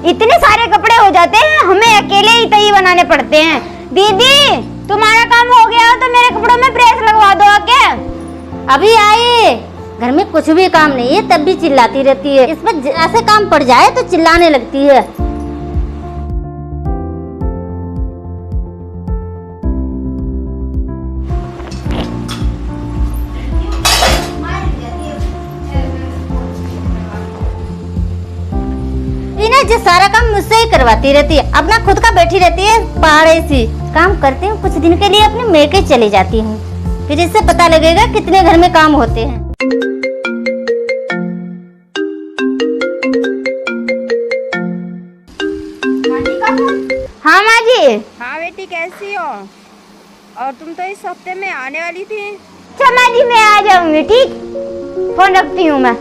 इतने सारे कपड़े हो जाते हैं, हमें अकेले ही तय बनाने पड़ते हैं। दीदी तुम्हारा काम हो गया हो तो मेरे कपड़ों में प्रेस लगवा दो आके। अभी आई। घर में कुछ भी काम नहीं है तब भी चिल्लाती रहती है। इस पर ऐसे काम पड़ जाए तो चिल्लाने लगती है। जो सारा काम मुझसे ही करवाती रहती है, अपना खुद का बैठी रहती है पहाड़े सी। काम करती हूँ कुछ दिन के लिए, अपने मेके चली जाती हूँ, फिर इससे पता लगेगा कितने घर में काम होते हैं। हाँ माँ जी। हाँ बेटी कैसी हो? और तुम तो इस हफ्ते में आने वाली थी। अच्छा माँ जी मैं आ जाऊंगी, ठीक। फोन रखती हूँ मैं।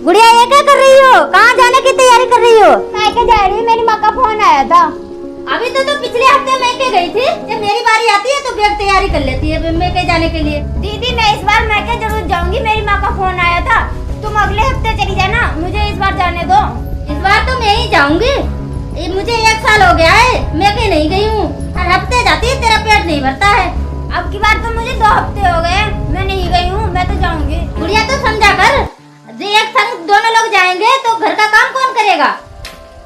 गुड़िया ये क्या कर रही हो? कहाँ जाने की तैयारी कर रही हो? मायके जा रही हूँ, मेरी माँ का फोन आया था। अभी तो पिछले हफ्ते मैके गई थी। जब मेरी बारी आती है तो बैग तैयारी कर लेती है मैके जाने के लिए। दीदी मैं इस बार मैके जरूर जाऊंगी, मेरी माँ का फोन आया था। तुम अगले हफ्ते चली जाना, मुझे इस बार जाने दो। इस बार तो मैं ही जाऊंगी। मुझे 1 साल हो गया है मैके नहीं गई हूँ। हर हफ्ते जाती है, तेरा पेट नहीं भरता है। अब की बार तो मुझे 2 हफ्ते हो गए, मैं नहीं गई हूँ, मैं तो जाऊंगी। गुड़िया तो समझा कर, एक संग दोनों लोग जाएंगे तो घर का काम कौन करेगा?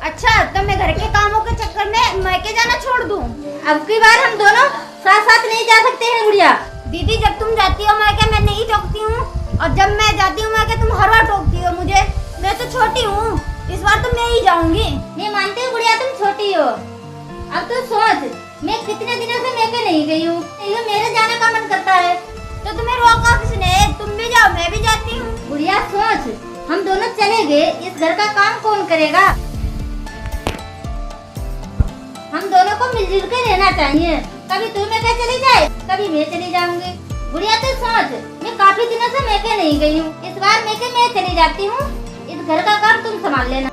अच्छा तो मैं घर के कामों के चक्कर में मैके जाना छोड़ दूँ? अब की बार हम दोनों साथ साथ नहीं जा सकते हैं गुड़िया। दीदी जब तुम जाती हो मैके मैं नहीं टोकती हूँ, और जब मैं जाती हूँ मैके तुम हर बार टोकती हो मुझे। मैं तो छोटी हूँ, इस बार तो मैं ही जाऊंगी। मैं मानती हूँ गुड़िया तुम छोटी हो। अब तो सोच, मैं कितने दिनों से मैके नहीं गई हूँ, मेरे जाने का मन करता है। तो तुम्हें रोका किसने? तुम भी जाओ मैं भी जाती हूँ। गुड़िया सोच, हम दोनों चले गए, इस घर का काम कौन करेगा? हम दोनों को मिलजुल के रहना चाहिए। कभी तू मैके चली जाए, कभी मैं चली जाऊंगी। गुड़िया तू सोच, मैं काफी दिनों से मैके नहीं गई हूँ, इस बार मैके मैं चली जाती हूँ। इस घर का काम तुम संभाल लेना।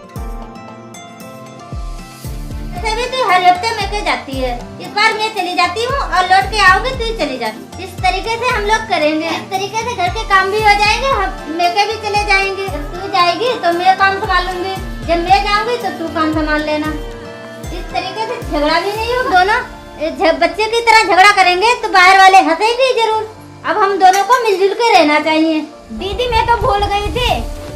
ऐसे भी तू हर हफ्ते मैके जाती है, इस बार मैं चली जाती हूँ और लौट के आऊंगी तू चली जाती। इस तरीके से हम लोग करेंगे, इस तरीके से घर के काम भी हो जाएंगे, हम मैके भी चले जाएंगे। जब तू जाएगी तो मैं काम संभालूंगी, जब मैं जाऊंगी तो तू काम संभाल लेना। इस तरीके से झगड़ा भी नहीं हो। दोनों बच्चे की तरह झगड़ा करेंगे तो बाहर वाले हंसेंगे जरूर। अब हम दोनों को मिलजुल के रहना चाहिए। दीदी मैं तो भूल गई थी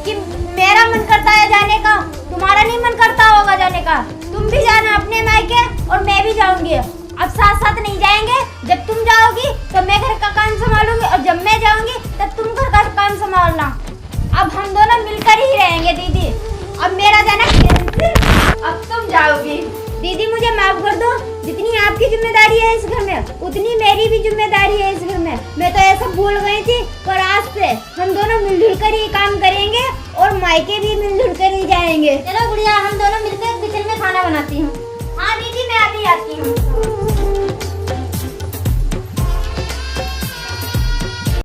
कि मेरा मन करता है जाने का, तुम्हारा नहीं मन करता होगा जाने का। तुम भी जाना अपने मायके और मैं भी जाऊंगी। अब साथ साथ नहीं जाएंगे, जब तुम जाओगी तो मैं घर का काम संभालूंगी और जब मैं जाऊंगी तब तुम घर का काम संभालना। अब हम दोनों मिलकर ही रहेंगे दीदी। अब मेरा जाना कैंसिल, अब तुम जाओगी। दीदी मुझे माफ कर दो, जितनी आपकी जिम्मेदारी है इस घर में उतनी मेरी भी जिम्मेदारी है इस घर में। मैं तो ऐसा भूल गई थी, पर आज से हम दोनों मिलजुल कर ही काम करेंगे और मायके भी मिलजुल कर ही जाएंगे। चलो गुड़िया हम दोनों मिलकर किचन में खाना बनाती हूँ। हाँ दीदी मैं अभी आती हूँ।